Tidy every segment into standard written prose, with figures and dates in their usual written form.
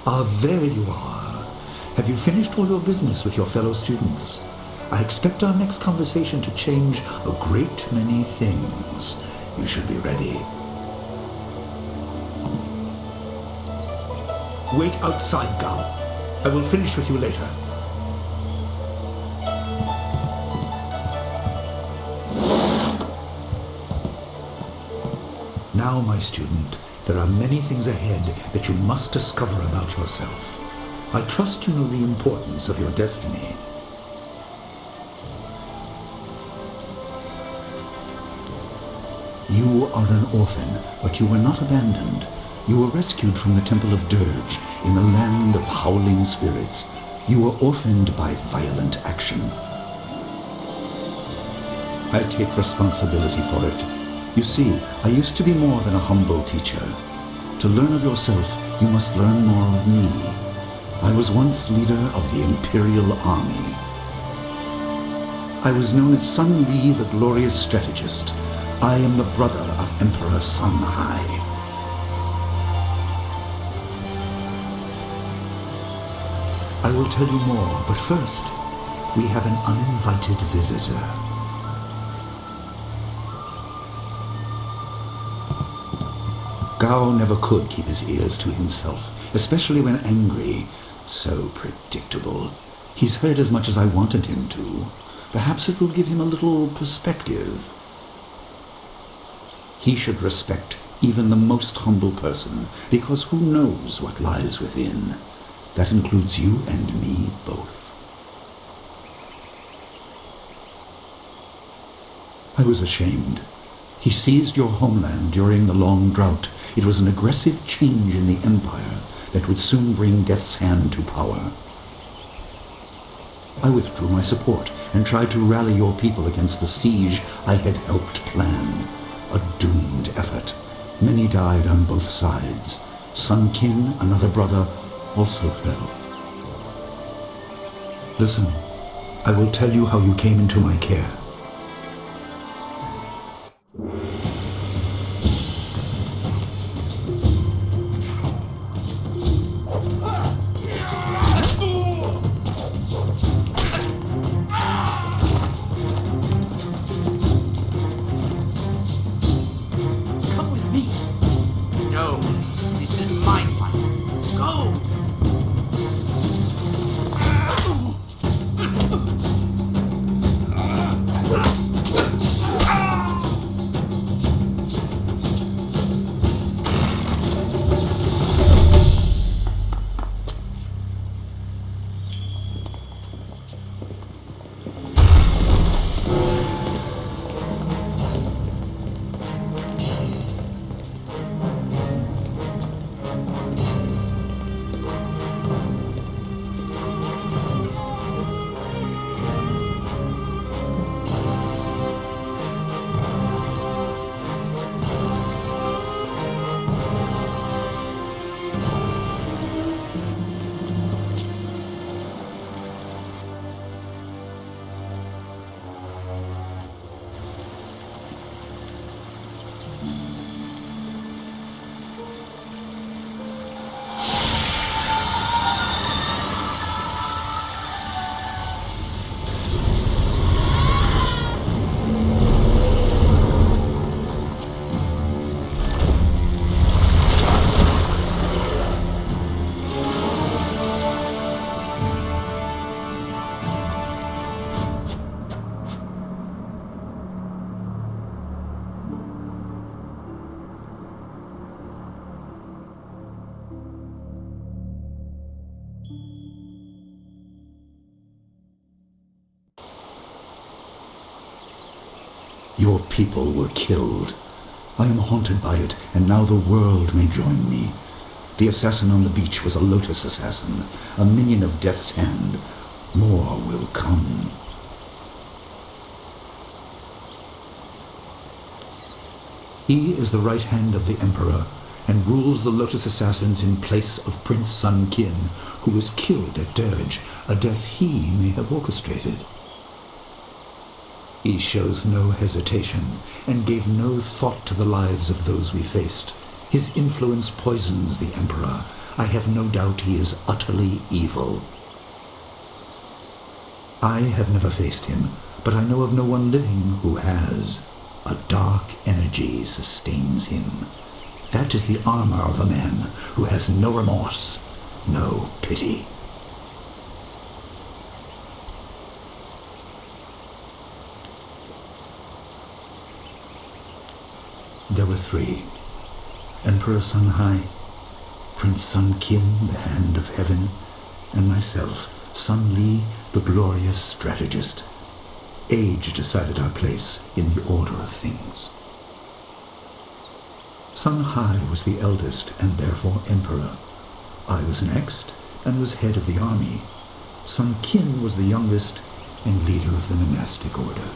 Ah, there you are. Have you finished all your business with your fellow students? I expect our next conversation to change a great many things. You should be ready. Wait outside, Gao. I will finish with you later. Now, my student, there are many things ahead that you must discover about yourself. I trust you know the importance of your destiny. You are an orphan, but you were not abandoned. You were rescued from the Temple of Dirge in the land of howling spirits. You were orphaned by violent action. I take responsibility for it. You see, I used to be more than a humble teacher. To learn of yourself, you must learn more of me. I was once leader of the Imperial Army. I was known as Sun Li, the glorious strategist. I am the brother of Emperor Sun Hai. I will tell you more, but first, we have an uninvited visitor. Gao never could keep his ears to himself, especially when angry. So predictable. He's heard as much as I wanted him to. Perhaps it will give him a little perspective. He should respect even the most humble person, because who knows what lies within? That includes you and me both. I was ashamed. He seized your homeland during the long drought. It was an aggressive change in the empire that would soon bring Death's Hand to power. I withdrew my support and tried to rally your people against the siege I had helped plan. A doomed effort. Many died on both sides. Sun Qin, another brother, also fell. Listen, I will tell you how you came into my care. Your people were killed. I am haunted by it, and now the world may join me. The assassin on the beach was a Lotus assassin, a minion of Death's Hand. More will come. He is the right hand of the Emperor, and rules the Lotus assassins in place of Prince Sun Qin, who was killed at Dirge, a death he may have orchestrated. He shows no hesitation, and gave no thought to the lives of those we faced. His influence poisons the Emperor. I have no doubt he is utterly evil. I have never faced him, but I know of no one living who has. A dark energy sustains him. That is the armor of a man who has no remorse, no pity. There were three: Emperor Sun Hai, Prince Sun Qin, the Hand of Heaven, and myself, Sun Li, the glorious strategist. Age decided our place in the order of things. Sun Hai was the eldest and therefore emperor. I was next and was head of the army. Sun Qin was the youngest and leader of the monastic order.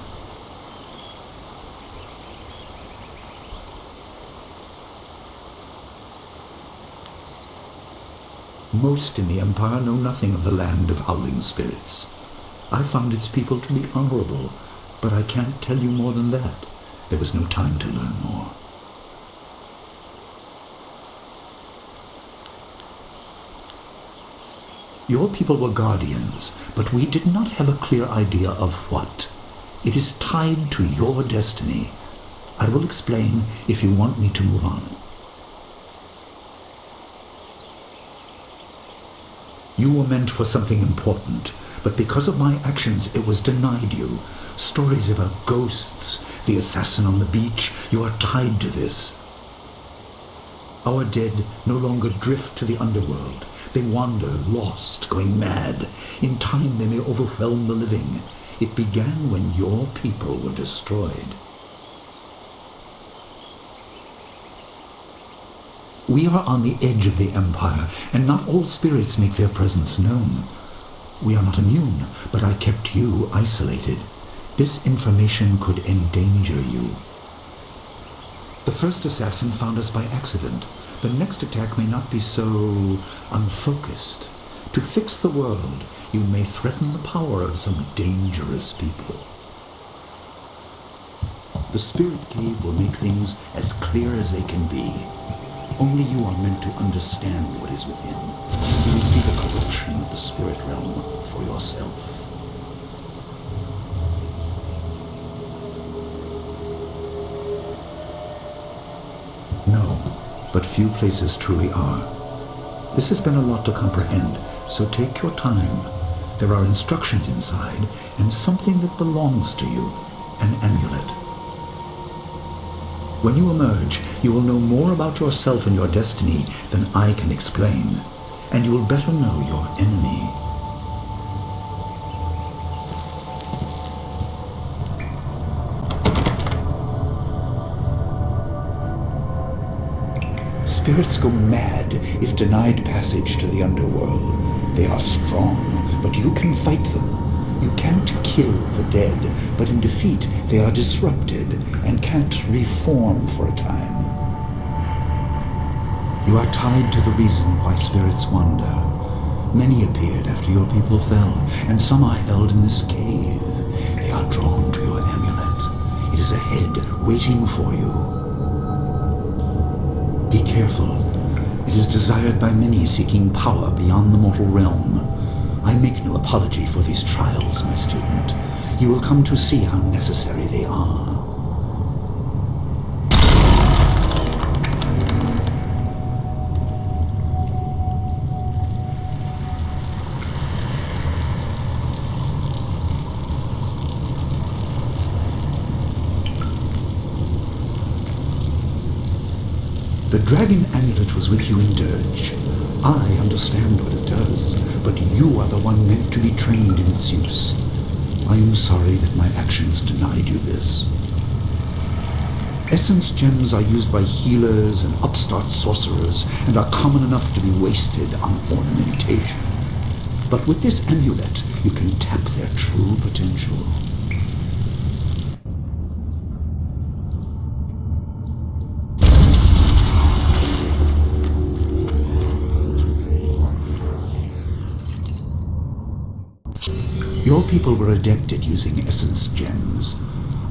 Most in the empire know nothing of the land of howling spirits. I found its people to be honorable, but I can't tell you more than that. There was no time to learn more. Your people were guardians, but we did not have a clear idea of what. It is tied to your destiny. I will explain if you want me to move on. You were meant for something important, but because of my actions it was denied you. Stories about ghosts, the assassin on the beach, you are tied to this. Our dead no longer drift to the underworld. They wander, lost, going mad. In time they may overwhelm the living. It began when your people were destroyed. We are on the edge of the empire, and not all spirits make their presence known. We are not immune, but I kept you isolated. This information could endanger you. The first assassin found us by accident. The next attack may not be so unfocused. To fix the world, you may threaten the power of some dangerous people. The Spirit Cave will make things as clear as they can be. Only you are meant to understand what is within. You will see the corruption of the spirit realm for yourself. No, but few places truly are. This has been a lot to comprehend, so take your time. There are instructions inside, and something that belongs to you, an amulet. When you emerge, you will know more about yourself and your destiny than I can explain, and you will better know your enemy. Spirits go mad if denied passage to the underworld. They are strong, but you can fight them. You can't kill the dead, but in defeat they are disrupted and can't reform for a time. You are tied to the reason why spirits wander. Many appeared after your people fell, and some are held in this cave. They are drawn to your amulet. It is ahead, waiting for you. Be careful. It is desired by many seeking power beyond the mortal realm. I make no apology for these trials, my student. You will come to see how necessary they are. The dragon amulet was with you in Dirge. I understand what it does, but you are the one meant to be trained in its use. I am sorry that my actions denied you this. Essence gems are used by healers and upstart sorcerers and are common enough to be wasted on ornamentation. But with this amulet, you can tap their true potential. Your people were adept at using essence gems.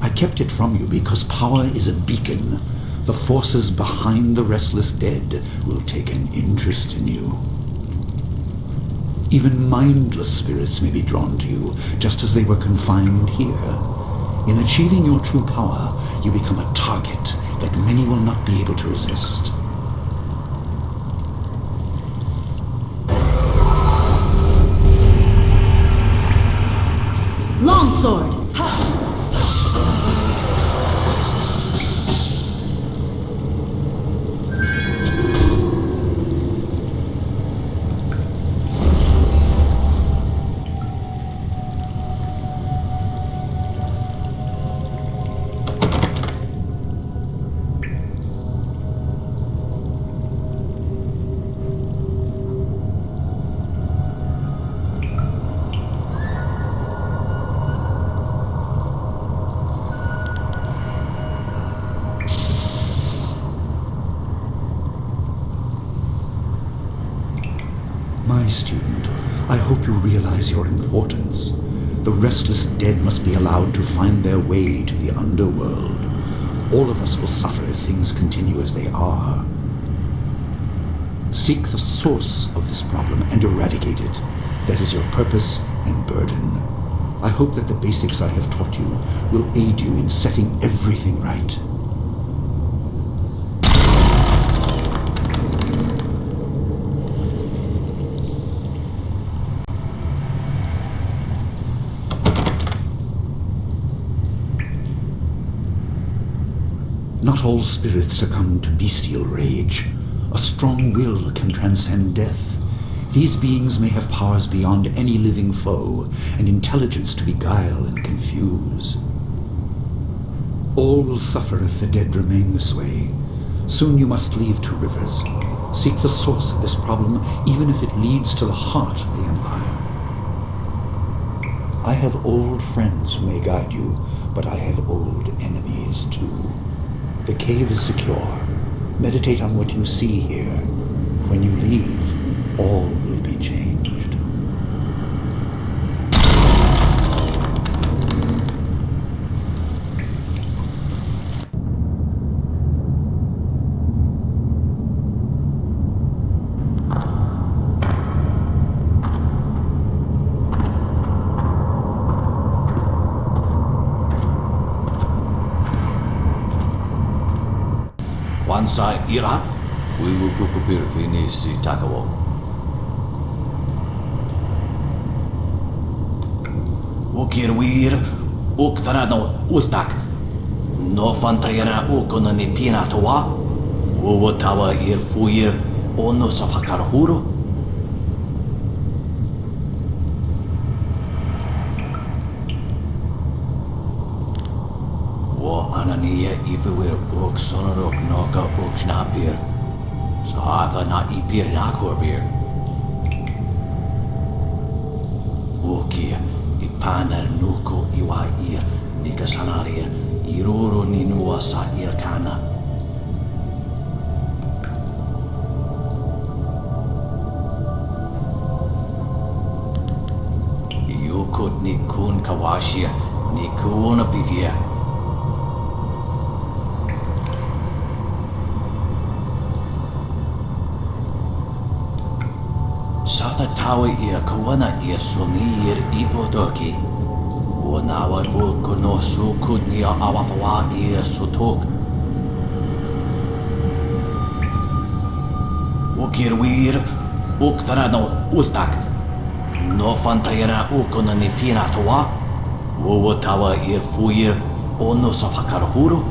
I kept it from you because power is a beacon. The forces behind the restless dead will take an interest in you. Even mindless spirits may be drawn to you, just as they were confined here. In achieving your true power, you become a target that many will not be able to resist. Longsword! My student, I hope you realize your importance. The restless dead must be allowed to find their way to the underworld. All of us will suffer if things continue as they are. Seek the source of this problem and eradicate it. That is your purpose and burden. I hope that the basics I have taught you will aid you in setting everything right. Not all spirits succumb to bestial rage. A strong will can transcend death. These beings may have powers beyond any living foe, and intelligence to beguile and confuse. All will suffer if the dead remain this way. Soon you must leave Two Rivers. Seek the source of this problem, even if it leads to the heart of the Empire. I have old friends who may guide you, but I have old enemies too. The cave is secure. Meditate on what you see here. When you leave, all will be changed. Wansa irat, we will kukupir finisi takawo. Ukir wir, uktarano utak. No fantayana ukona ni pinatowa. Uwatawa ir fuir ono safakarhuro. Anania ifewir uk sonorok noka uk snapir. Saatha na ipir nakorbir. Ukia ipanar nuko iwa ir nikasanarir iroro ninua sa irkana. Yukut nikun kawashia nikuna pivia. Sata tawa ia kawana ia sumir ipodoki. Wanawa vuko no sukut nia awafawa ia sutok. Ukir wir, uktarano utak. No fantayana ukona ni pinatowa. Wawatawa ia fuir ono safakarhuro.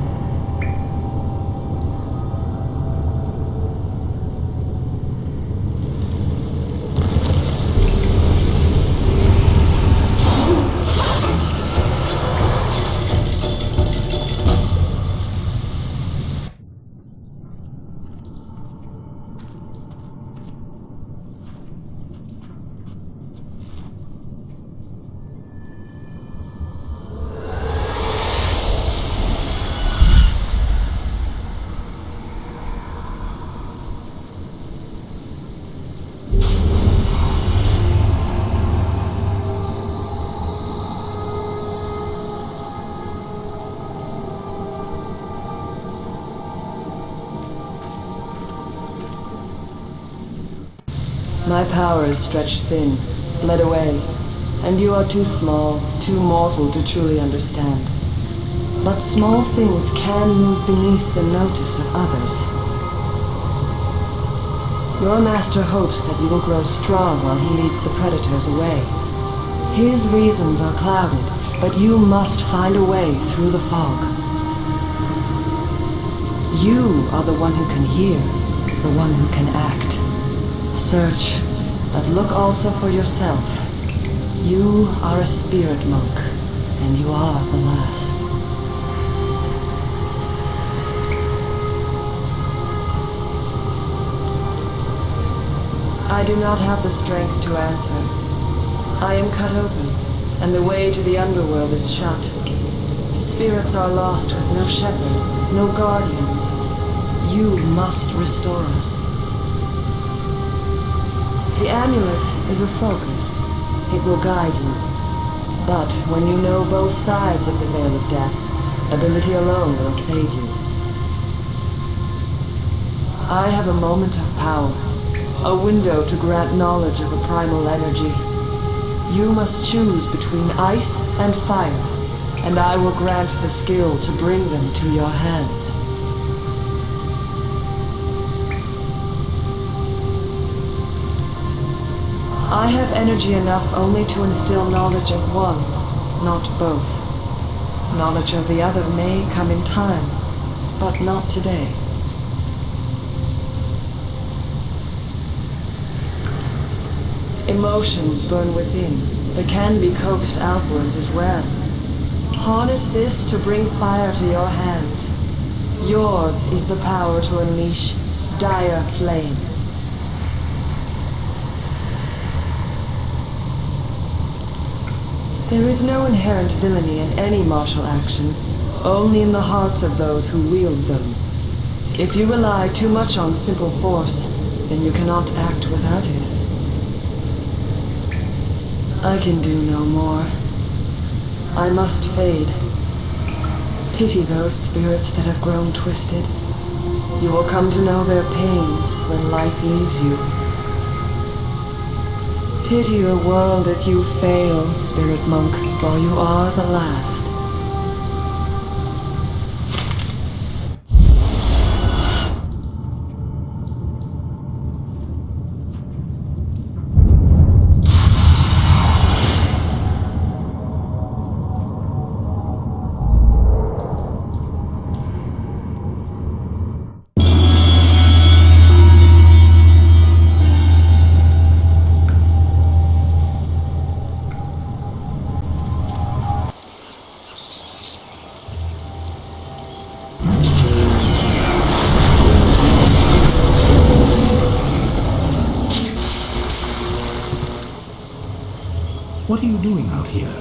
My power is stretched thin, bled away, and you are too small, too mortal to truly understand. But small things can move beneath the notice of others. Your master hopes that you will grow strong while he leads the predators away. His reasons are clouded, but you must find a way through the fog. You are the one who can hear, the one who can act. Search, but look also for yourself. You are a spirit monk, and you are the last. I do not have the strength to answer. I am cut open, and the way to the underworld is shut. Spirits are lost with no shepherd, no guardians. You must restore us. The amulet is a focus. It will guide you. But when you know both sides of the veil of death, ability alone will save you. I have a moment of power, a window to grant knowledge of a primal energy. You must choose between ice and fire, and I will grant the skill to bring them to your hands. I have energy enough only to instill knowledge of one, not both. Knowledge of the other may come in time, but not today. Emotions burn within, but can be coaxed outwards as well. Harness this to bring fire to your hands. Yours is the power to unleash dire flame. There is no inherent villainy in any martial action, only in the hearts of those who wield them. If you rely too much on simple force, then you cannot act without it. I can do no more. I must fade. Pity those spirits that have grown twisted. You will come to know their pain when life leaves you. Pity the world if you fail, spirit monk, for you are the last. What are you doing out here?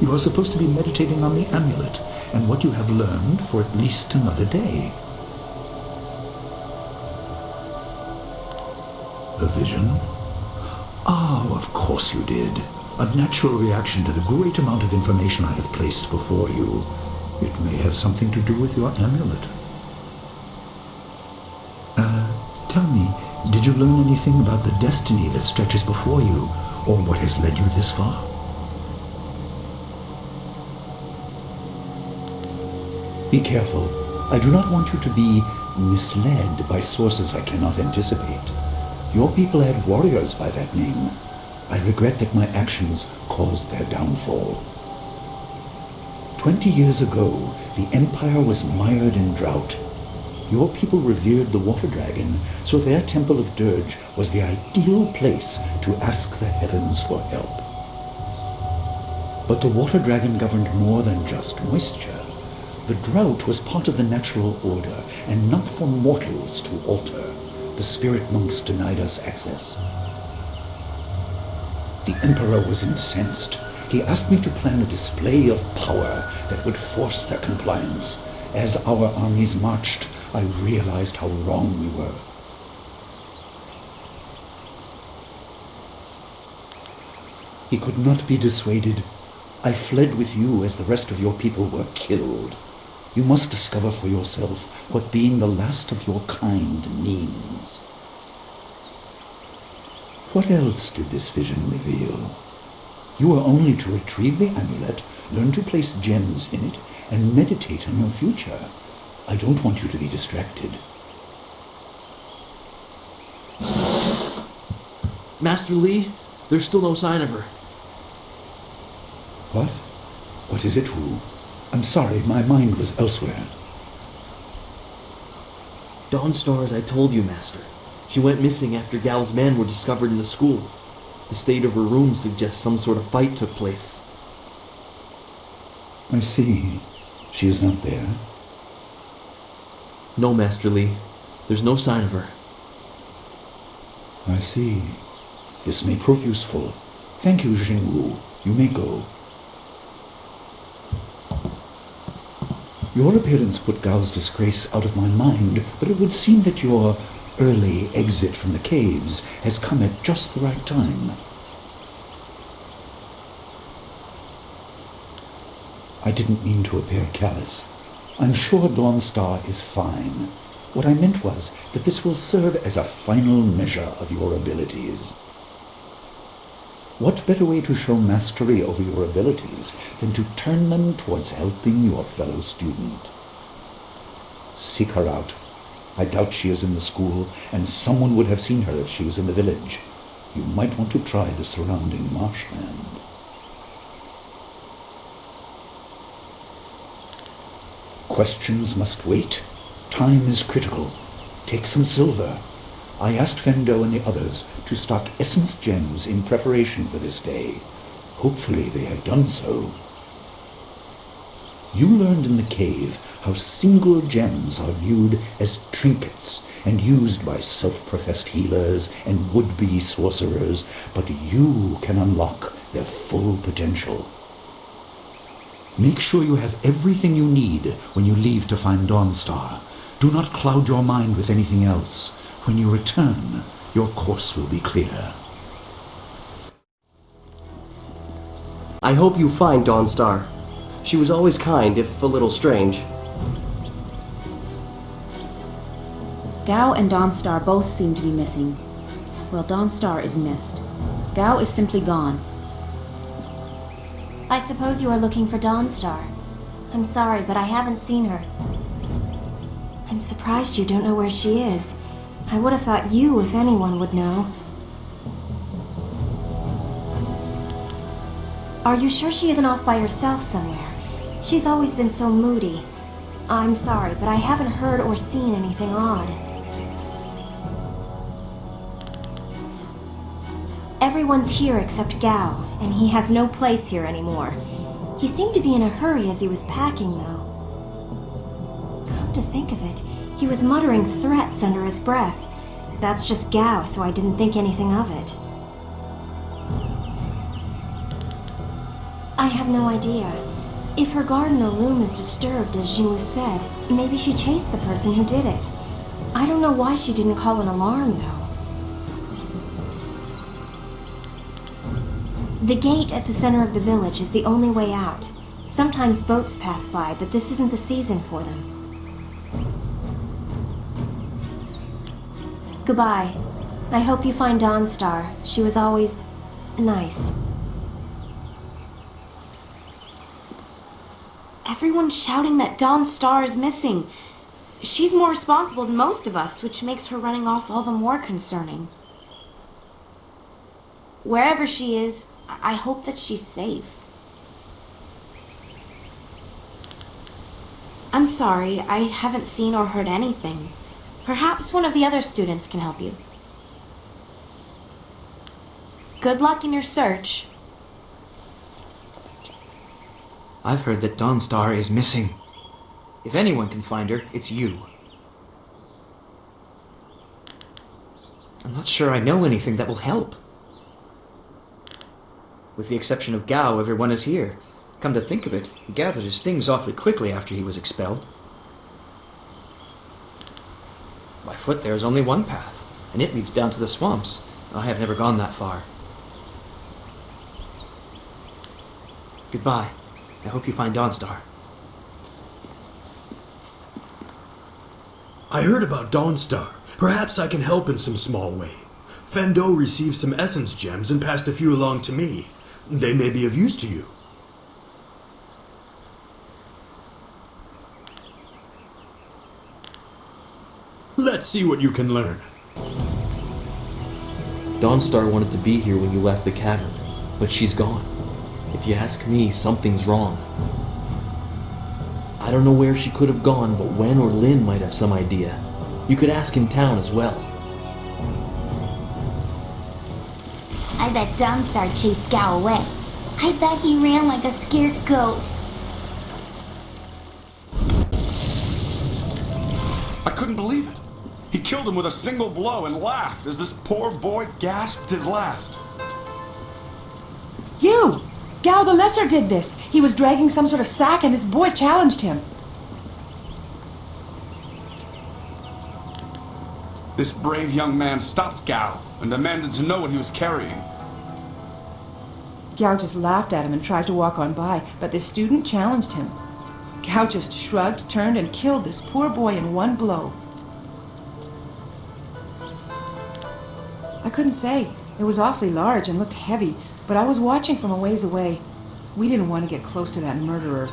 You are supposed to be meditating on the amulet and what you have learned for at least another day. A vision? Oh, of course you did. A natural reaction to the great amount of information I have placed before you. It may have something to do with your amulet. Tell me, did you learn anything about the destiny that stretches before you, or what has led you this far? Be careful. I do not want you to be misled by sources I cannot anticipate. Your people had warriors by that name. I regret that my actions caused their downfall. 20 years ago, the Empire was mired in drought. Your people revered the water dragon, so their temple of Dirge was the ideal place to ask the heavens for help. But the water dragon governed more than just moisture. The drought was part of the natural order, and not for mortals to alter. The spirit monks denied us access. The Emperor was incensed. He asked me to plan a display of power that would force their compliance. As our armies marched, I realized how wrong we were. He could not be dissuaded. I fled with you as the rest of your people were killed. You must discover for yourself what being the last of your kind means. What else did this vision reveal? You are only to retrieve the amulet, learn to place gems in it, and meditate on your future. I don't want you to be distracted. Master Lee, there's still no sign of her. What? What is it, Wu? I'm sorry, my mind was elsewhere. Dawnstar, as I told you, Master. She went missing after Gao's men were discovered in the school. The state of her room suggests some sort of fight took place. I see. She is not there. No, Master Lee. There's no sign of her. I see. This may prove useful. Thank you, Jingwu. You may go. Your appearance put Gao's disgrace out of my mind, but it would seem that your early exit from the caves has come at just the right time. I didn't mean to appear callous. I'm sure Dawnstar is fine. What I meant was that this will serve as a final measure of your abilities. What better way to show mastery over your abilities than to turn them towards helping your fellow student? Seek her out. I doubt she is in the school, and someone would have seen her if she was in the village. You might want to try the surrounding marshland. Questions must wait. Time is critical. Take some silver. I asked Fendo and the others to stock essence gems in preparation for this day. Hopefully they have done so. You learned in the cave how single gems are viewed as trinkets and used by self-professed healers and would-be sorcerers, but you can unlock their full potential. Make sure you have everything you need when you leave to find Dawnstar. Do not cloud your mind with anything else. When you return, your course will be clear. I hope you find Dawnstar. She was always kind, if a little strange. Gao and Dawnstar both seem to be missing. Well, Dawnstar is missed. Gao is simply gone. I suppose you are looking for Dawnstar. I'm sorry, but I haven't seen her. I'm surprised you don't know where she is. I would have thought you, if anyone, would know. Are you sure she isn't off by herself somewhere? She's always been so moody. I'm sorry, but I haven't heard or seen anything odd. Everyone's here except Gao, and he has no place here anymore. He seemed to be in a hurry as he was packing, though. Come to think of it, he was muttering threats under his breath. That's just Gao, so I didn't think anything of it. I have no idea. If her garden or room is disturbed, as Jingwu said, maybe she chased the person who did it. I don't know why she didn't call an alarm, though. The gate at the center of the village is the only way out. Sometimes boats pass by, but this isn't the season for them. Goodbye. I hope you find Dawnstar. She was always nice. Everyone's shouting that Dawnstar is missing. She's more responsible than most of us, which makes her running off all the more concerning. Wherever she is, I hope that she's safe. I'm sorry, I haven't seen or heard anything. Perhaps one of the other students can help you. Good luck in your search. I've heard that Dawnstar is missing. If anyone can find her, it's you. I'm not sure I know anything that will help. With the exception of Gao, everyone is here. Come to think of it, he gathered his things awfully quickly after he was expelled. By foot there is only one path, and it leads down to the swamps. I have never gone that far. Goodbye. I hope you find Dawnstar. I heard about Dawnstar. Perhaps I can help in some small way. Fando received some essence gems and passed a few along to me. They may be of use to you. Let's see what you can learn. Dawnstar wanted to be here when you left the cavern, but she's gone. If you ask me, something's wrong. I don't know where she could have gone, but Wen or Lin might have some idea. You could ask in town as well. I bet Dawnstar chased Gao away. I bet he ran like a scared goat. I couldn't believe it. He killed him with a single blow and laughed as this poor boy gasped his last. You! Gao the Lesser did this. He was dragging some sort of sack and this boy challenged him. This brave young man stopped Gao and demanded to know what he was carrying. Gao just laughed at him and tried to walk on by, but the student challenged him. Gao just shrugged, turned, and killed this poor boy in one blow. I couldn't say. It was awfully large and looked heavy, but I was watching from a ways away. We didn't want to get close to that murderer.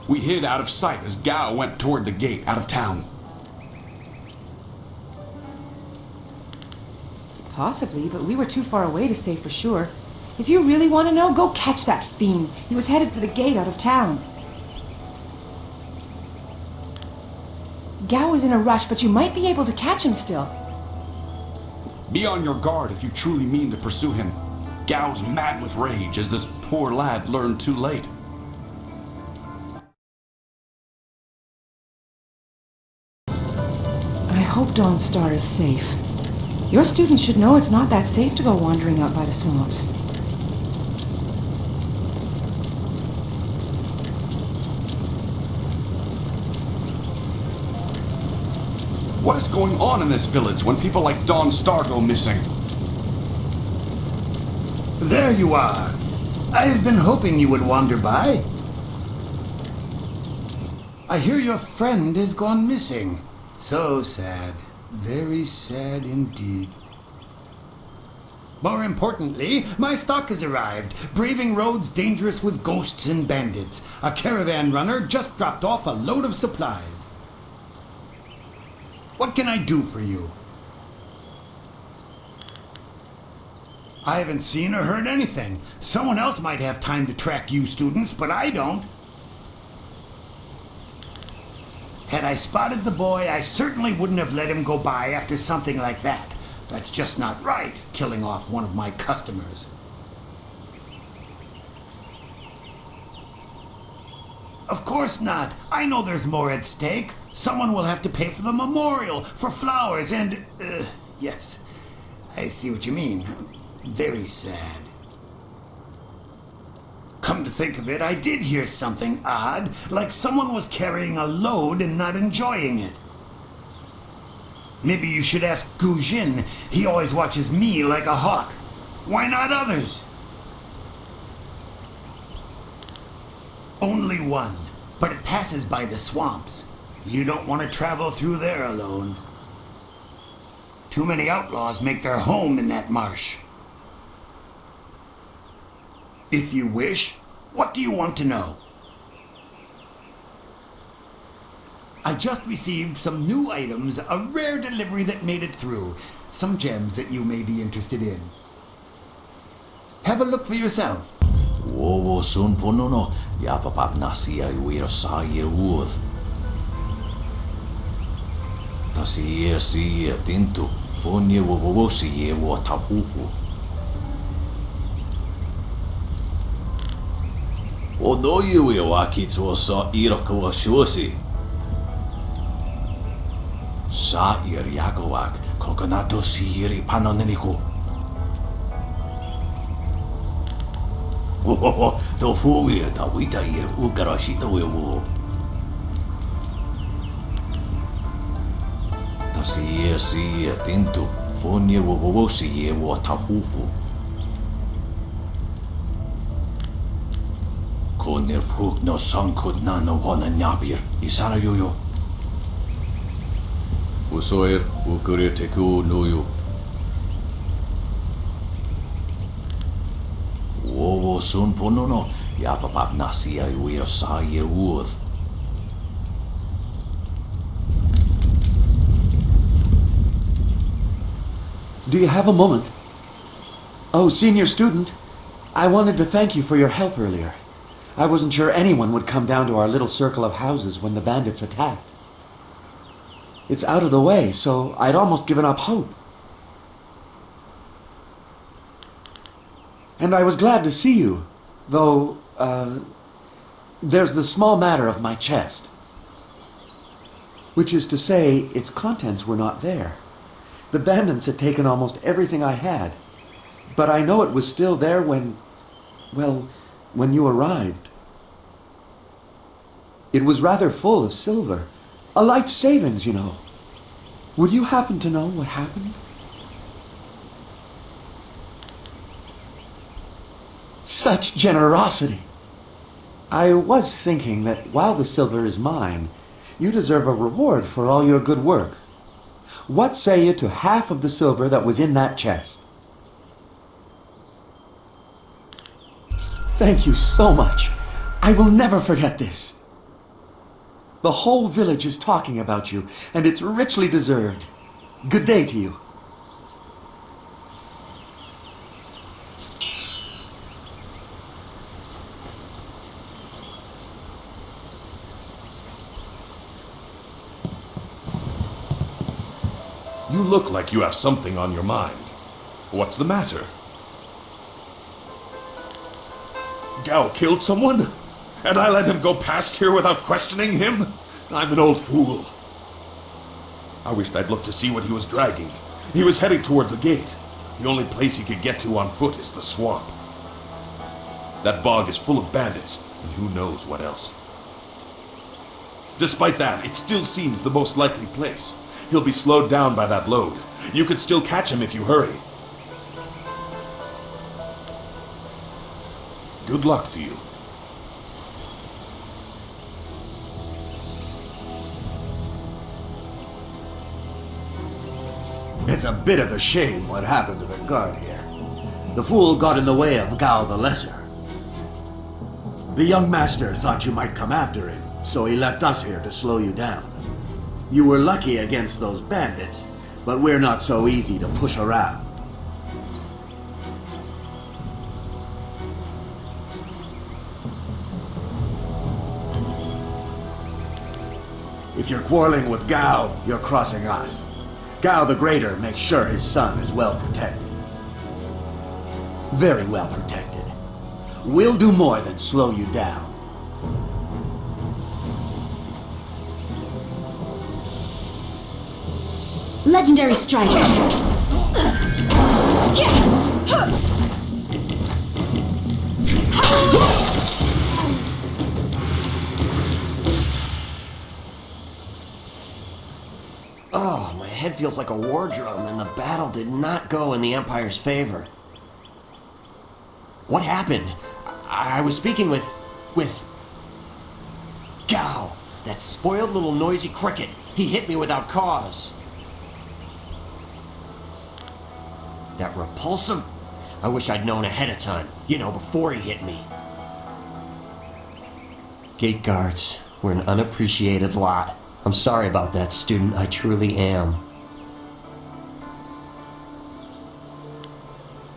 We hid out of sight as Gao went toward the gate out of town. Possibly, but we were too far away to say for sure. If you really want to know, go catch that fiend. He was headed for the gate out of town. Gao was in a rush, but you might be able to catch him still. Be on your guard if you truly mean to pursue him. Gao's mad with rage as this poor lad learned too late. I hope Dawnstar is safe. Your students should know it's not that safe to go wandering out by the swamps. What is going on in this village when people like Dawnstar go missing? There you are. I've been hoping you would wander by. I hear your friend has gone missing. So sad. Very sad indeed. More importantly, my stock has arrived. Braving roads dangerous with ghosts and bandits. A caravan runner just dropped off a load of supplies. What can I do for you? I haven't seen or heard anything. Someone else might have time to track you students, but I don't. Had I spotted the boy, I certainly wouldn't have let him go by after something like that. That's just not right, killing off one of my customers. Of course not. I know there's more at stake. Someone will have to pay for the memorial, for flowers, and... yes, I see what you mean. Very sad. Come to think of it, I did hear something odd, like someone was carrying a load and not enjoying it. Maybe you should ask Gu Jin. He always watches me like a hawk. Why not others? Only one, but it passes by the swamps. You don't want to travel through there alone. Too many outlaws make their home in that marsh. If you wish, what do you want to know? I just received some new items, a rare delivery that made it through. Some gems that you may be interested in. Have a look for yourself. Wowo sun ponono, yapapap nasia iwira sa yeruth. Tasi si tintu, fonye wowo si ye wo tahufu. Odo you wakitsu sa irako shosi. Sa ir yakowak, kokonato si iri panoneniko. Oh, to fuwi ta wita ir ukarashito wewo. Ta si tintu, fonye wowo si ye wo tahufu. Konir puk no sankut na no wana nyapir, isara yoyo. Usoir, ukurir teku nuyu, sun punono, yapapap nasia uio sa ye uoth. Do you have a moment? Oh, senior student, I wanted to thank you for your help earlier. I wasn't sure anyone would come down to our little circle of houses when the bandits attacked. It's out of the way, so I'd almost given up hope. And I was glad to see you, though, there's the small matter of my chest. Which is to say, its contents were not there. The bandits had taken almost everything I had, but I know it was still there when you arrived. It was rather full of silver. A life savings, you know. Would you happen to know what happened? Such generosity! I was thinking that while the silver is mine, you deserve a reward for all your good work. What say you to half of the silver that was in that chest? Thank you so much. I will never forget this. The whole village is talking about you, and it's richly deserved. Good day to you. You look like you have something on your mind. What's the matter? Gao killed someone? And I let him go past here without questioning him? I'm an old fool. I wished I'd looked to see what he was dragging. He was heading toward the gate. The only place he could get to on foot is the swamp. That bog is full of bandits, and who knows what else. Despite that, it still seems the most likely place. He'll be slowed down by that load. You could still catch him if you hurry. Good luck to you. It's a bit of a shame what happened to the guard here. The fool got in the way of Gao the Lesser. The young master thought you might come after him, so he left us here to slow you down. You were lucky against those bandits, but we're not so easy to push around. If you're quarreling with Gao, you're crossing us. Gao the Greater makes sure his son is well protected. Very well protected. We'll do more than slow you down. Legendary strike. Oh, my head feels like a war drum, and the battle did not go in the Empire's favor. What happened? I was speaking with Gao, that spoiled little noisy cricket. He hit me without cause. That repulsive... I wish I'd known ahead of time. You know, before he hit me. Gate guards, we're an unappreciated lot. I'm sorry about that, student. I truly am.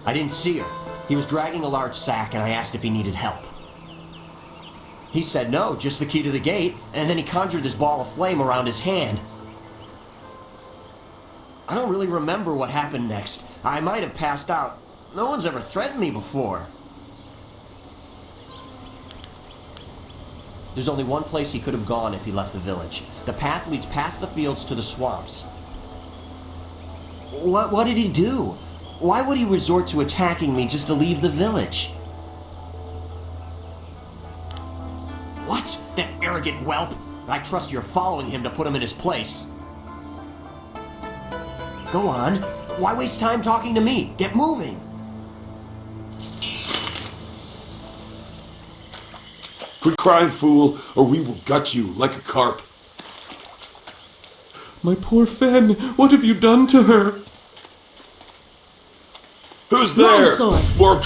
I didn't see her. He was dragging a large sack, and I asked if he needed help. He said no, just the key to the gate, and then he conjured this ball of flame around his hand. I don't really remember what happened next. I might have passed out. No one's ever threatened me before. There's only one place he could have gone if he left the village. The path leads past the fields to the swamps. What did he do? Why would he resort to attacking me just to leave the village? What? That arrogant whelp? I trust you're following him to put him in his place. Go on. Why waste time talking to me? Get moving. Quit crying, fool, or we will gut you like a carp. My poor Fen, what have you done to her? Who's there? Longsword. More...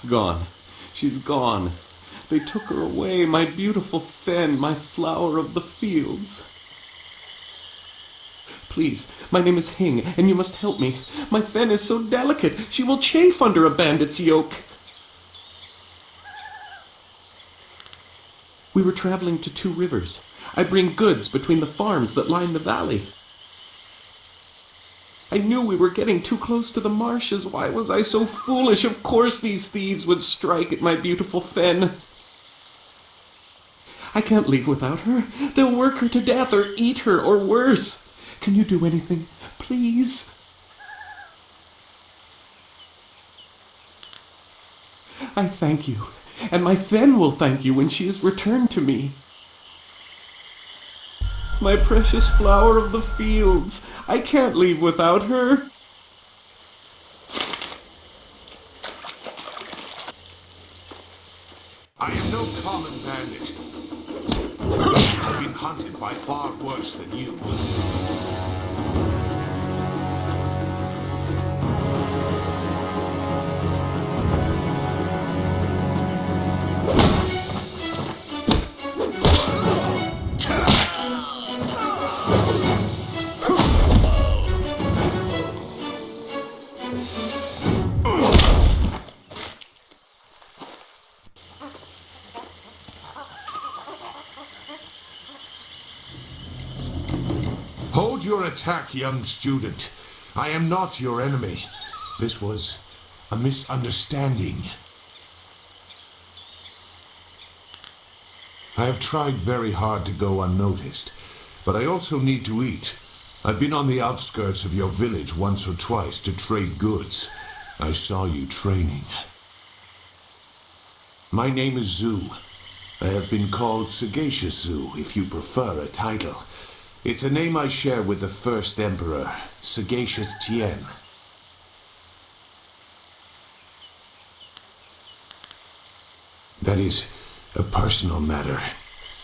Gone. She's gone. They took her away, my beautiful Fen, my flower of the fields. Please, my name is Hing, and you must help me. My Fen is so delicate, she will chafe under a bandit's yoke. We were traveling to 2 rivers. I bring goods between the farms that line the valley. I knew we were getting too close to the marshes. Why was I so foolish? Of course these thieves would strike at my beautiful Fen. I can't leave without her. They'll work her to death or eat her or worse. Can you do anything? Please? I thank you, and my Fen will thank you when she is returned to me. My precious flower of the fields. I can't leave without her. I am no common bandit. I've been hunted by far worse than you. Hold your attack, young student. I am not your enemy. This was a misunderstanding. I have tried very hard to go unnoticed, but I also need to eat. I've been on the outskirts of your village once or twice to trade goods. I saw you training. My name is Zhu. I have been called Sagacious Zhu, if you prefer a title. It's a name I share with the first emperor, Sagacious Tien. That is a personal matter.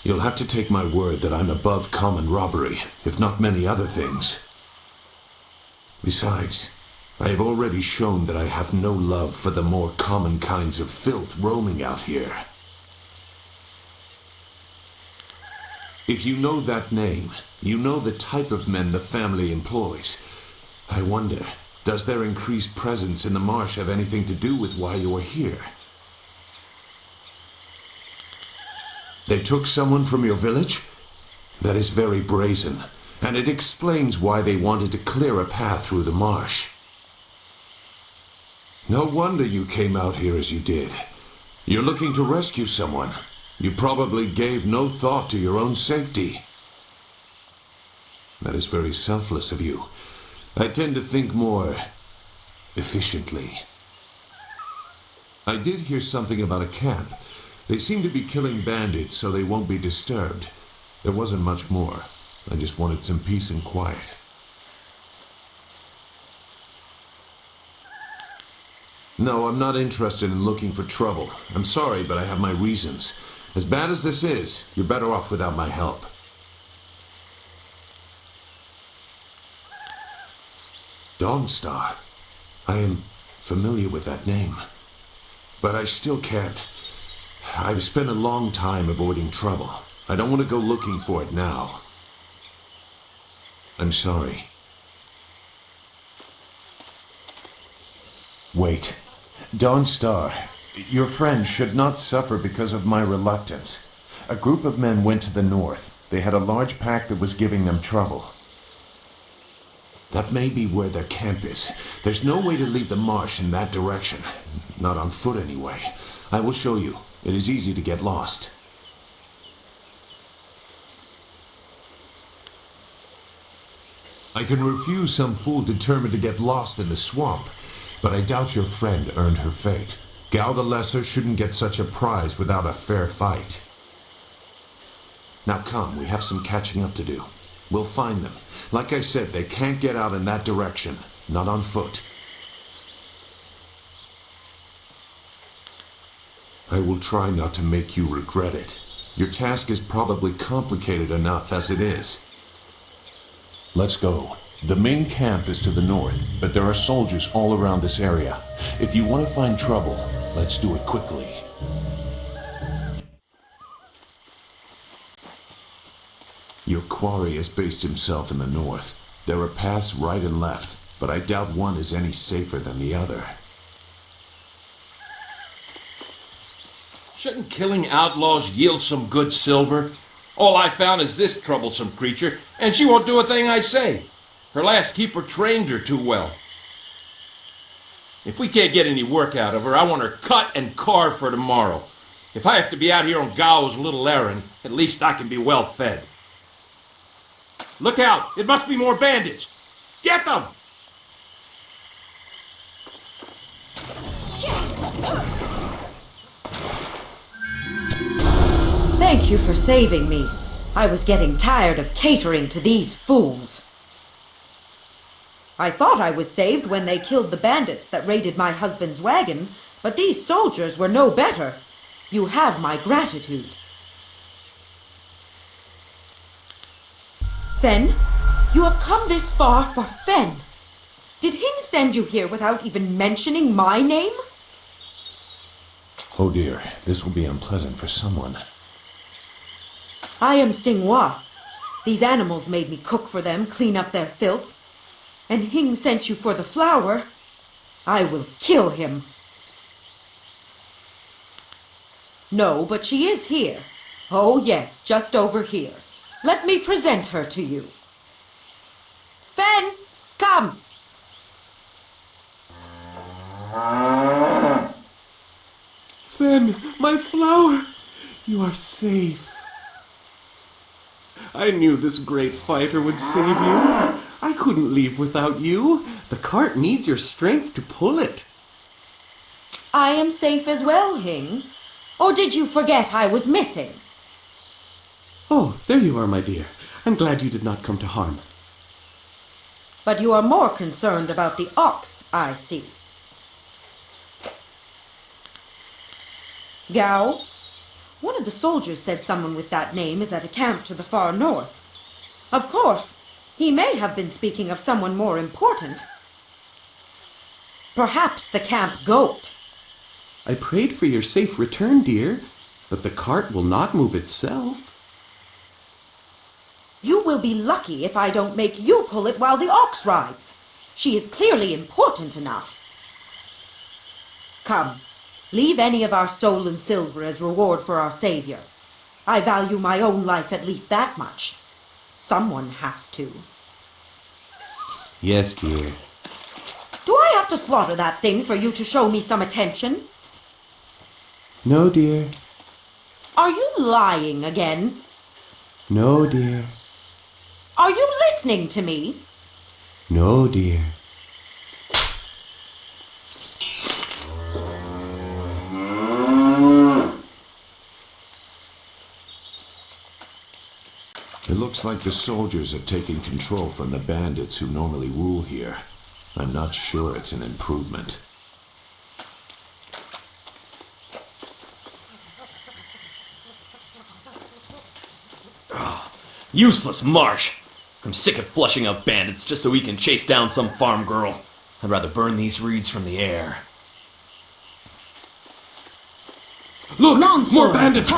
You'll have to take my word that I'm above common robbery, if not many other things. Besides, I have already shown that I have no love for the more common kinds of filth roaming out here. If you know that name, you know the type of men the family employs. I wonder, does their increased presence in the marsh have anything to do with why you are here? They took someone from your village? That is very brazen, and it explains why they wanted to clear a path through the marsh. No wonder you came out here as you did. You're looking to rescue someone. You probably gave no thought to your own safety. That is very selfless of you. I tend to think more efficiently. I did hear something about a camp. They seem to be killing bandits so they won't be disturbed. There wasn't much more. I just wanted some peace and quiet. No, I'm not interested in looking for trouble. I'm sorry, but I have my reasons. As bad as this is, you're better off without my help. Dawnstar. I am familiar with that name. But I still can't. I've spent a long time avoiding trouble. I don't want to go looking for it now. I'm sorry. Wait. Dawnstar, your friend should not suffer because of my reluctance. A group of men went to the north. They had a large pack that was giving them trouble. That may be where their camp is. There's no way to leave the marsh in that direction. Not on foot, anyway. I will show you. It is easy to get lost. I can refuse some fool determined to get lost in the swamp, but I doubt your friend earned her fate. Gao the Lesser shouldn't get such a prize without a fair fight. Now come, we have some catching up to do. We'll find them. Like I said, they can't get out in that direction. Not on foot. I will try not to make you regret it. Your task is probably complicated enough as it is. Let's go. The main camp is to the north, but there are soldiers all around this area. If you want to find trouble, Let's do it quickly. Your quarry has based himself in the north. There are paths right and left, but I doubt one is any safer than the other. Shouldn't killing outlaws yield some good silver? All I found is this troublesome creature, and she won't do a thing I say. Her last keeper trained her too well. If we can't get any work out of her, I want her cut and carved for tomorrow. If I have to be out here on Gao's little errand, at least I can be well fed. Look out! It must be more bandits! Get them! Thank you for saving me. I was getting tired of catering to these fools. I thought I was saved when they killed the bandits that raided my husband's wagon, but these soldiers were no better. You have my gratitude. Fen, you have come this far for Fen. Did Hing send you here without even mentioning my name? Oh dear, this will be unpleasant for someone. I am Xinghua. These animals made me cook for them, clean up their filth. And Hing sent you for the flower. I will kill him. No, but she is here. Oh yes, just over here. Let me present her to you. Fen, come! Fen, my flower! You are safe. I knew this great fighter would save you. I couldn't leave without you. The cart needs your strength to pull it. I am safe as well, Hing. Or did you forget I was missing? Oh, there you are, my dear. I'm glad you did not come to harm. But you are more concerned about the ox, I see. Gao? One of the soldiers said someone with that name is at a camp to the far north. Of course, he may have been speaking of someone more important. Perhaps the camp goat. I prayed for your safe return, dear, but the cart will not move itself. You will be lucky if I don't make you pull it while the ox rides. She is clearly important enough. Come, leave any of our stolen silver as reward for our savior. I value my own life at least that much. Someone has to. Yes, dear. Do I have to slaughter that thing for you to show me some attention? No, dear. Are you lying again? No, dear. Are you listening to me? No, dear. It looks like the soldiers have taken control from the bandits who normally rule here. I'm not sure it's an improvement. Useless marsh! I'm sick of flushing out bandits just so we can chase down some farm girl. I'd rather burn these reeds from the air. Look! More bandits!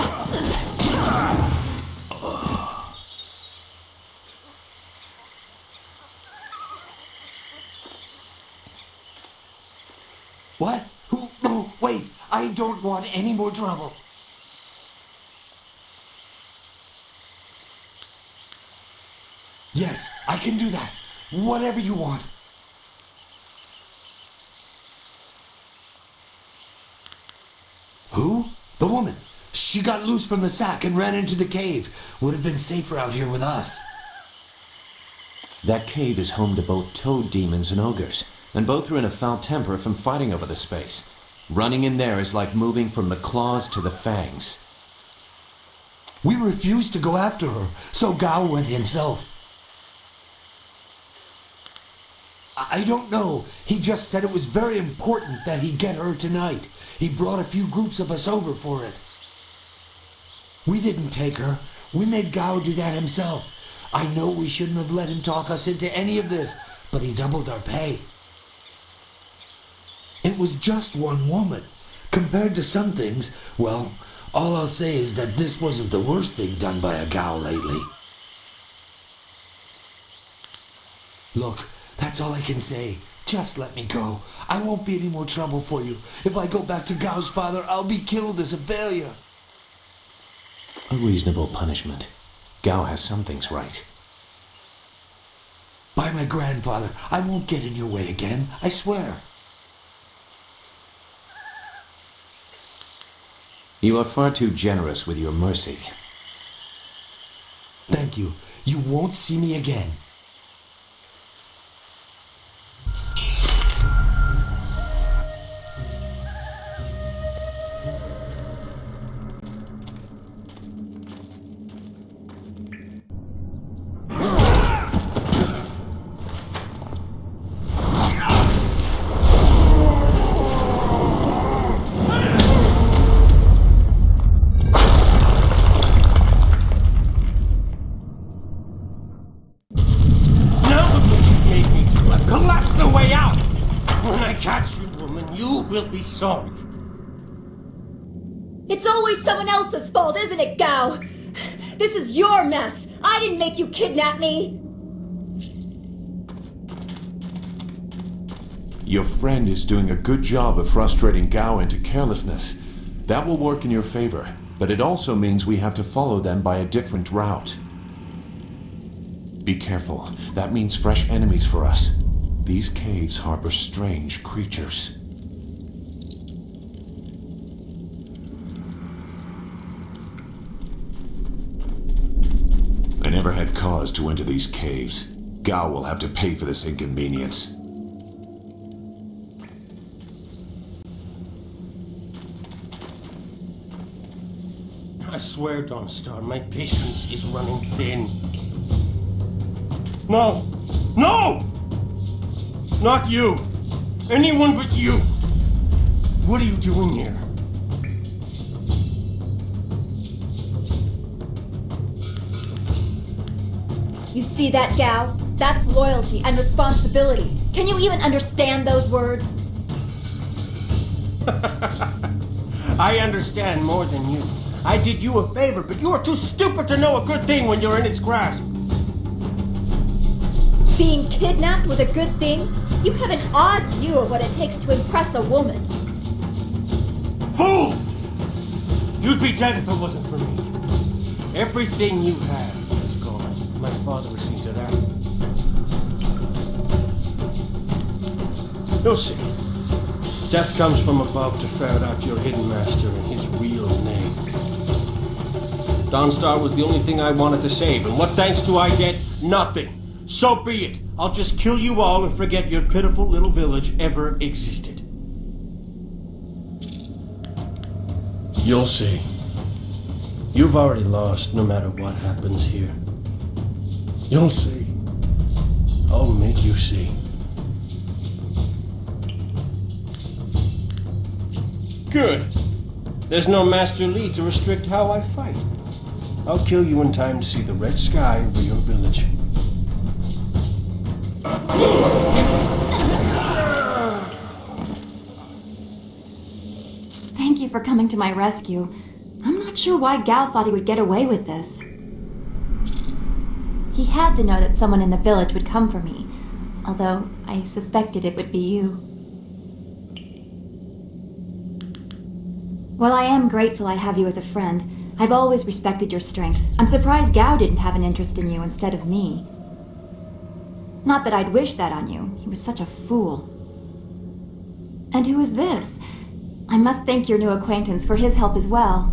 What? Who? No, wait. I don't want any more trouble. Yes, I can do that. Whatever you want. Who? The woman. She got loose from the sack and ran into the cave. Would have been safer out here with us. That cave is home to both toad demons and ogres, and both are in a foul temper from fighting over the space. Running in there is like moving from the claws to the fangs. We refused to go after her, so Gao went himself. I don't know. He just said it was very important that he get her tonight. He brought a few groups of us over for it. We didn't take her. We made Gao do that himself. I know we shouldn't have let him talk us into any of this, but he doubled our pay. It was just one woman, Compared to some things, well, all I'll say is that this wasn't the worst thing done by a Gao lately. Look, that's all I can say. Just let me go. I won't be any more trouble for you. If I go back to Gao's father, I'll be killed as a failure. A reasonable punishment. Gao has some things right. By my grandfather, I won't get in your way again. I swear. You are far too generous with your mercy. Thank you. You won't see me again. Will be sorry. It's always someone else's fault, isn't it, Gao? This is your mess. I didn't make you kidnap me. Your friend is doing a good job of frustrating Gao into carelessness. That will work in your favor, but it also means we have to follow them by a different route. Be careful. That means fresh enemies for us. These caves harbor strange creatures. I never had cause to enter these caves. Gao will have to pay for this inconvenience. I swear, Dawnstar, my patience is running thin. No! No! Not you! Anyone but you! What are you doing here? You see that, Gao? That's loyalty and responsibility. Can you even understand those words? I understand more than you. I did you a favor, but you are too stupid to know a good thing when you're in its grasp. Being kidnapped was a good thing? You have an odd view of what it takes to impress a woman. Fools! You'd be dead if it wasn't for me. Everything you have. My father was into that. You'll see. Death comes from above to ferret out your hidden master and his real name. Dawnstar was the only thing I wanted to save, and what thanks do I get? Nothing. So be it. I'll just kill you all and forget your pitiful little village ever existed. You'll see. You've already lost no matter what happens here. You'll see. I'll make you see. Good. There's no Master Li to restrict how I fight. I'll kill you in time to see the red sky over your village. Thank you for coming to my rescue. I'm not sure why Gao thought he would get away with this. He had to know that someone in the village would come for me, although I suspected it would be you. While I am grateful I have you as a friend, I've always respected your strength. I'm surprised Gao didn't have an interest in you instead of me. Not that I'd wish that on you. He was such a fool. And who is this? I must thank your new acquaintance for his help as well.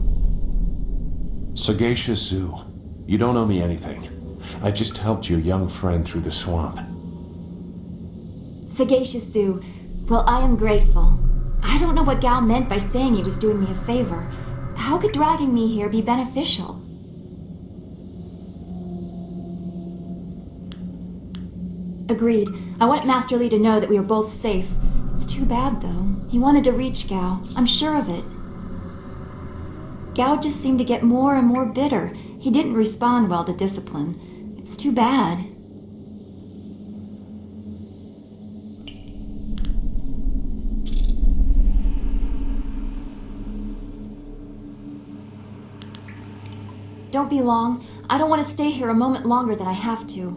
Sagacious Zoo, you don't owe me anything. I just helped your young friend through the swamp. Sagacious Zoo, well, I am grateful. I don't know what Gao meant by saying he was doing me a favor. How could dragging me here be beneficial? Agreed. I want Master Li to know that we are both safe. It's too bad, though. He wanted to reach Gao. I'm sure of it. Gao just seemed to get more and more bitter. He didn't respond well to discipline. It's too bad. Don't be long. I don't want to stay here a moment longer than I have to.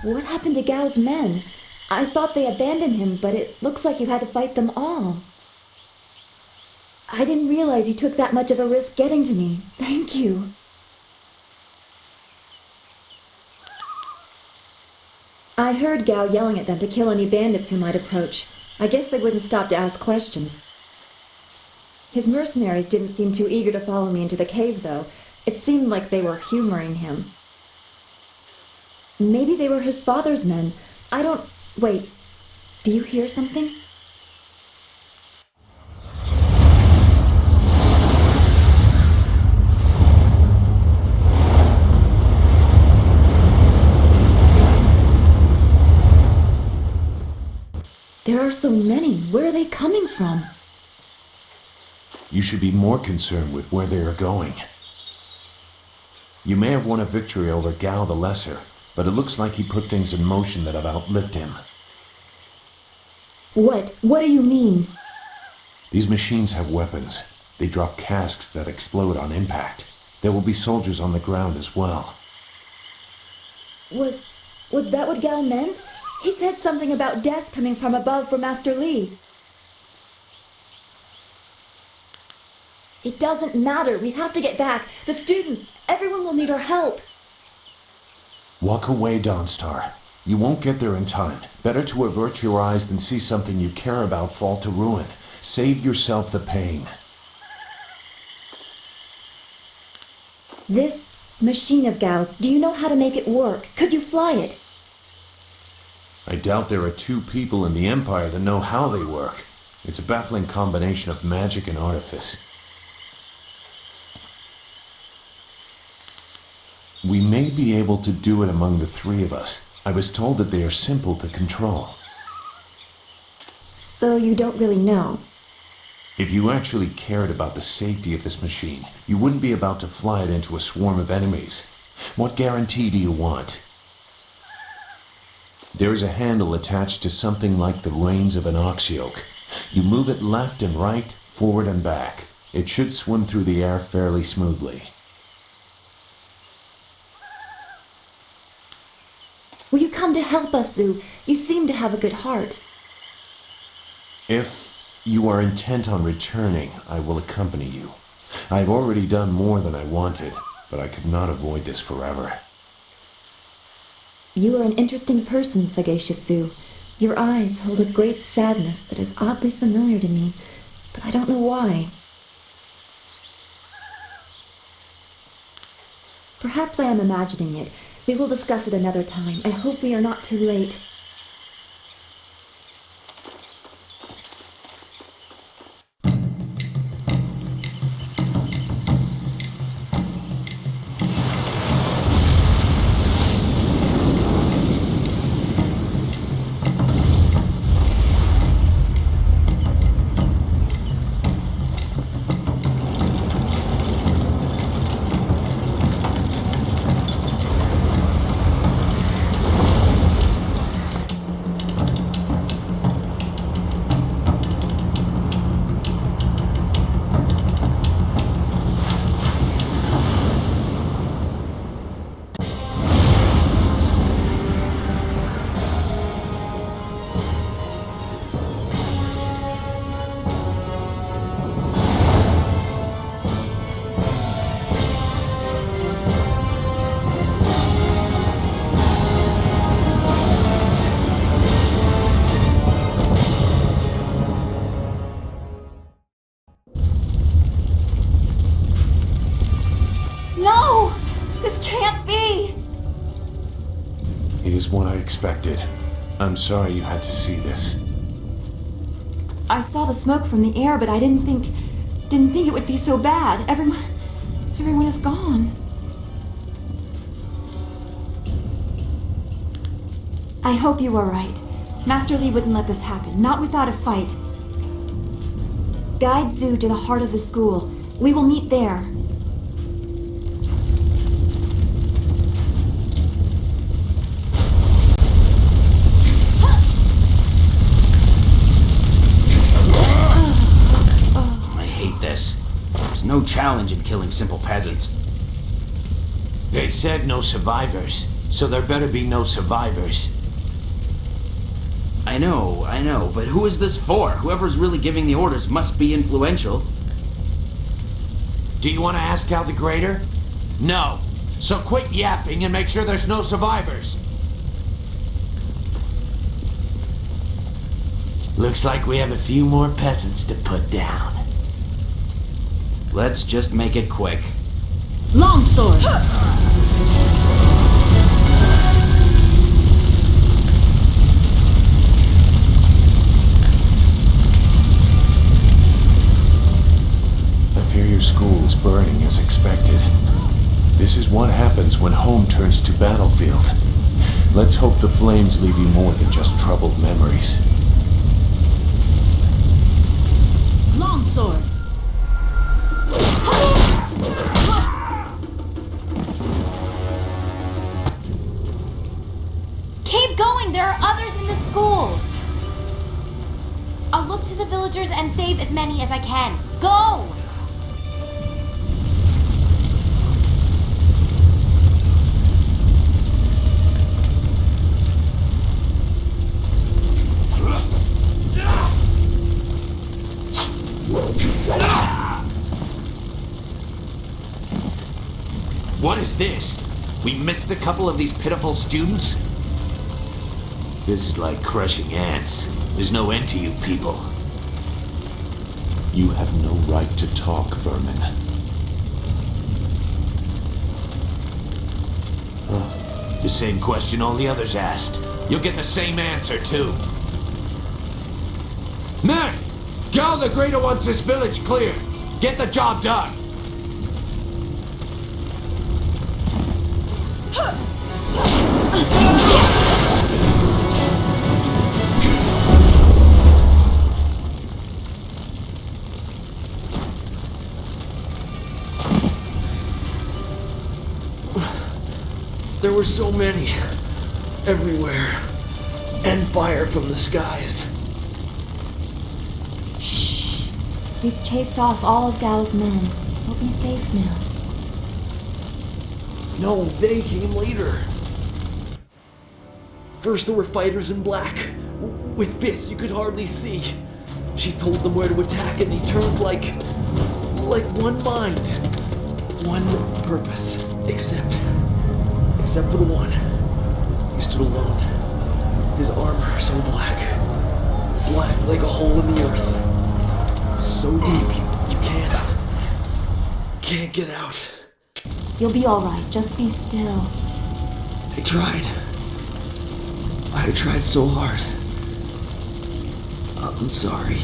What happened to Gao's men? I thought they abandoned him, but it looks like you had to fight them all. I didn't realize you took that much of a risk getting to me. Thank you. I heard Gao yelling at them to kill any bandits who might approach. I guess they wouldn't stop to ask questions. His mercenaries didn't seem too eager to follow me into the cave, though. It seemed like they were humoring him. Maybe they were his father's men. I don't... Wait. Do you hear something? There are so many. Where are they coming from? You should be more concerned with where they are going. You may have won a victory over Gao the Lesser, but it looks like he put things in motion that have outlived him. What? What do you mean? These machines have weapons. They drop casks that explode on impact. There will be soldiers on the ground as well. Was that what Gao meant? He said something about death coming from above for Master Li. It doesn't matter. We have to get back. The students, everyone will need our help. Walk away, Dawnstar. You won't get there in time. Better to avert your eyes than see something you care about fall to ruin. Save yourself the pain. This machine of Gao's, do you know how to make it work? Could you fly it? I doubt there are two people in the Empire that know how they work. It's a baffling combination of magic and artifice. We may be able to do it among the three of us. I was told that they are simple to control. So you don't really know? If you actually cared about the safety of this machine, you wouldn't be about to fly it into a swarm of enemies. What guarantee do you want? There is a handle attached to something like the reins of an ox yoke. You move it left and right, forward and back. It should swim through the air fairly smoothly. Will you come to help us, Zhu? You seem to have a good heart. If you are intent on returning, I will accompany you. I have already done more than I wanted, but I could not avoid this forever. You are an interesting person, sagacious Zhu. Your eyes hold a great sadness that is oddly familiar to me, but I don't know why. Perhaps I am imagining it. We will discuss it another time. I hope we are not too late. No! This can't be! It is what I expected. I'm sorry you had to see this. I saw the smoke from the air, but I didn't think it would be so bad. Everyone is gone. I hope you are right. Master Li wouldn't let this happen, not without a fight. Guide Zhu to the heart of the school. We will meet there. no challenge in killing simple peasants. They said no survivors, so there better be no survivors. I know, but who is this for? Whoever's really giving the orders must be influential. Do you want to ask Gal the Greater? No. So quit yapping and make sure there's no survivors. Looks like we have a few more peasants to put down. Let's just make it quick. Longsword! I fear your school is burning as expected. This is what happens when home turns to battlefield. Let's hope the flames leave you more than just troubled memories. Longsword! Keep going! There are others in the school! I'll look to the villagers and save as many as I can. Go! What is this? We missed a couple of these pitiful students? This is like crushing ants. There's no end to you people. You have no right to talk, vermin. The same question all the others asked. You'll get the same answer, too. Men! Gal the Greater wants this village cleared. Get the job done. There were so many. Everywhere. And fire from the skies. Shh. We've chased off all of Gao's men. We'll be safe now. No, they came later. First there were fighters in black. With fists you could hardly see. She told them where to attack and they turned like one mind. One purpose. Except for the one. He stood alone. His armor so black. Black like a hole in the earth. So deep you can't get out. You'll be alright, just be still. I tried so hard. I'm sorry.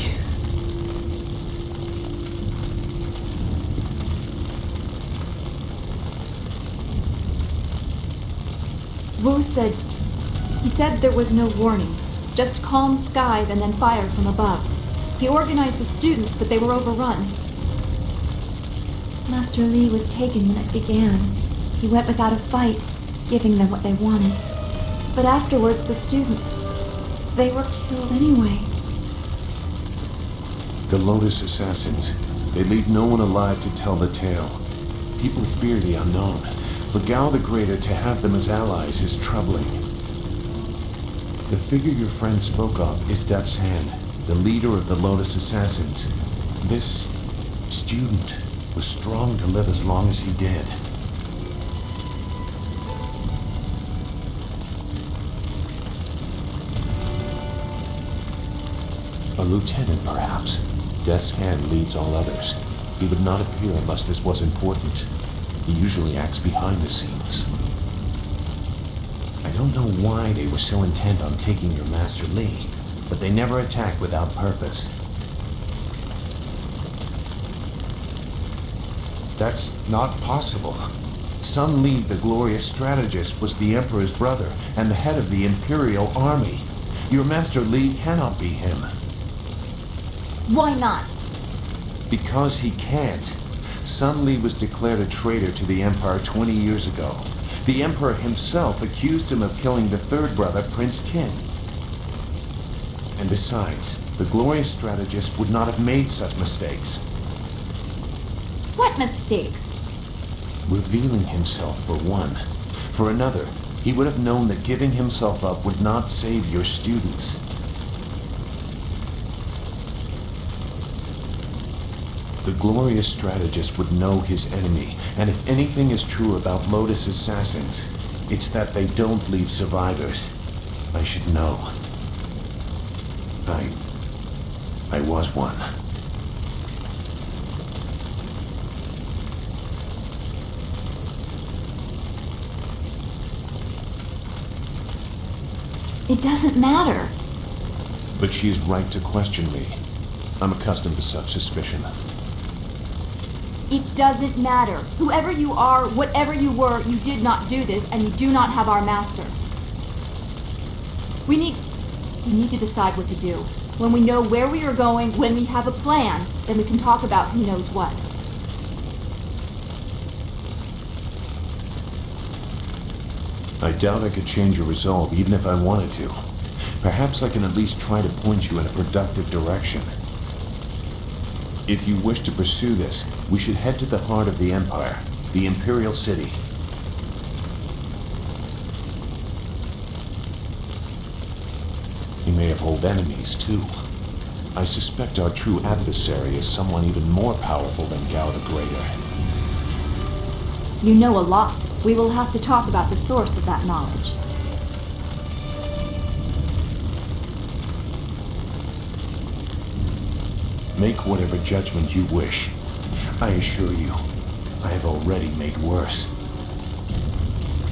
Wu said... He said there was no warning. Just calm skies and then fire from above. He organized the students, but they were overrun. Master Li was taken when it began. He went without a fight, giving them what they wanted. But afterwards, the students... they were killed anyway. The Lotus Assassins. They leave no one alive to tell the tale. People fear the unknown. For Gao the Greater to have them as allies is troubling. The figure your friend spoke of is Death's Hand, the leader of the Lotus Assassins. This student was strong to live as long as he did. A lieutenant, perhaps. Death's Hand leads all others. He would not appear unless this was important. He usually acts behind the scenes. I don't know why they were so intent on taking your Master Li, but they never attacked without purpose. That's not possible. Sun Li, the glorious strategist, was the Emperor's brother and the head of the Imperial Army. Your Master Li cannot be him. Why not? Because he can't. Sun Li was declared a traitor to the Empire 20 years ago. The Emperor himself accused him of killing the third brother, Prince Qin. And besides, the glorious strategist would not have made such mistakes. What mistakes? Revealing himself, for one. For another, he would have known that giving himself up would not save your students. The glorious strategist would know his enemy, and if anything is true about Lotus assassins, it's that they don't leave survivors. I should know. I was one. It doesn't matter. But she is right to question me. I'm accustomed to such suspicion. It doesn't matter. Whoever you are, whatever you were, you did not do this, and you do not have our master. We need to decide what to do. When we know where we are going, when we have a plan, then we can talk about who knows what. I doubt I could change your resolve even if I wanted to. Perhaps I can at least try to point you in a productive direction. If you wish to pursue this, we should head to the heart of the Empire, the Imperial City. He may have old enemies, too. I suspect our true adversary is someone even more powerful than Gao the Greater. You know a lot. We will have to talk about the source of that knowledge. Make whatever judgment you wish. I assure you, I have already made worse.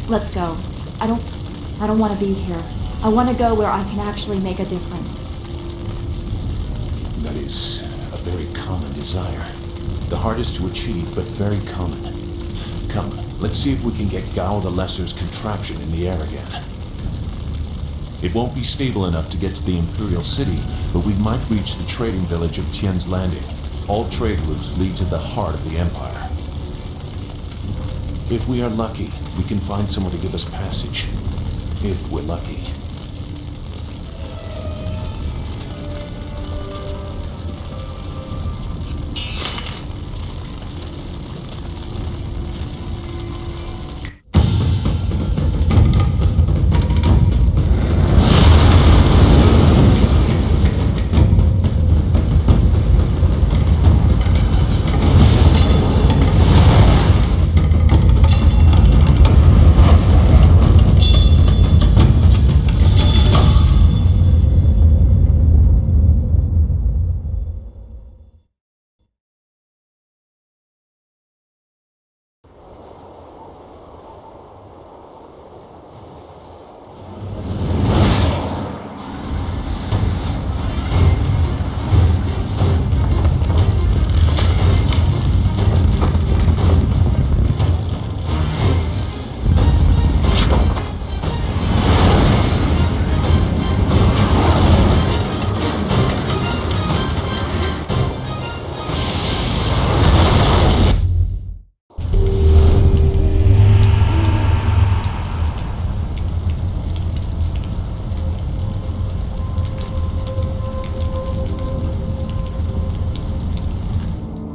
Let's go. I don't want to be here. I want to go where I can actually make a difference. That is a very common desire. The hardest to achieve, but very common. Come, let's see if we can get Gao the Lesser's contraption in the air again. It won't be stable enough to get to the Imperial City, but we might reach the trading village of Tian's Landing. All trade routes lead to the heart of the Empire. If we are lucky, we can find someone to give us passage. If we're lucky.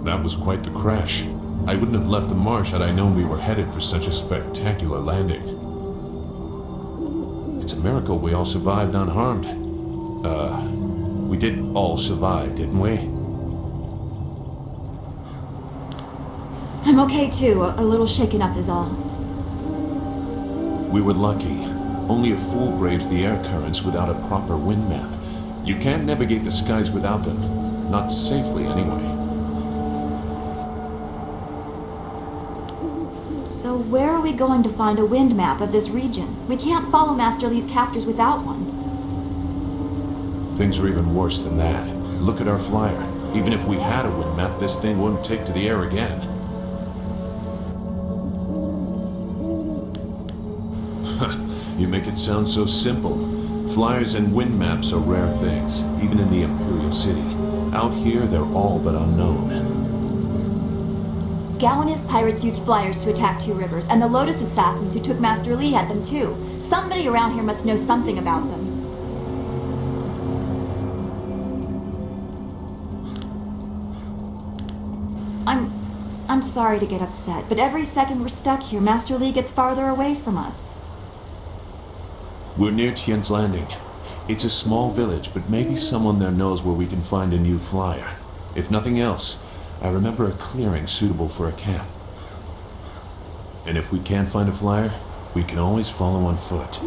That was quite the crash. I wouldn't have left the marsh had I known we were headed for such a spectacular landing. It's a miracle we all survived unharmed. We did all survive, didn't we? I'm okay too. A little shaken up is all. We were lucky. Only a fool braves the air currents without a proper wind map. You can't navigate the skies without them. Not safely, anyway. So where are we going to find a wind map of this region? We can't follow Master Li's captors without one. Things are even worse than that. Look at our flyer. Even if we had a wind map, this thing wouldn't take to the air again. You make it sound so simple. Flyers and wind maps are rare things, even in the Imperial City. Out here, they're all but unknown. Gao and his pirates used flyers to attack Two Rivers, and the Lotus assassins who took Master Li had them too. Somebody around here must know something about them. I'm sorry to get upset, but every second we're stuck here, Master Li gets farther away from us. We're near Tien's Landing. It's a small village, but maybe someone there knows where we can find a new flyer. If nothing else, I remember a clearing suitable for a camp. And if we can't find a flyer, we can always follow on foot.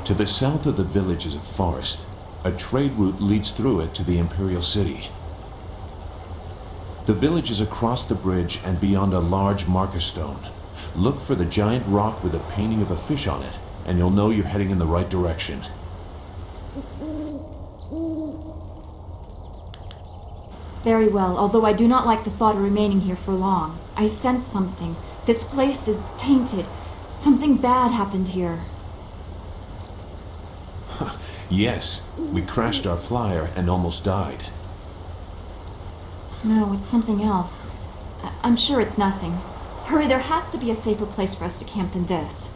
To the south of the village is a forest. A trade route leads through it to the Imperial City. The village is across the bridge and beyond a large marker stone. Look for the giant rock with a painting of a fish on it, and you'll know you're heading in the right direction. Very well, although I do not like the thought of remaining here for long. I sense something. This place is tainted. Something bad happened here. Yes, we crashed our flyer and almost died. No, it's something else. I'm sure it's nothing. Hurry, there has to be a safer place for us to camp than this.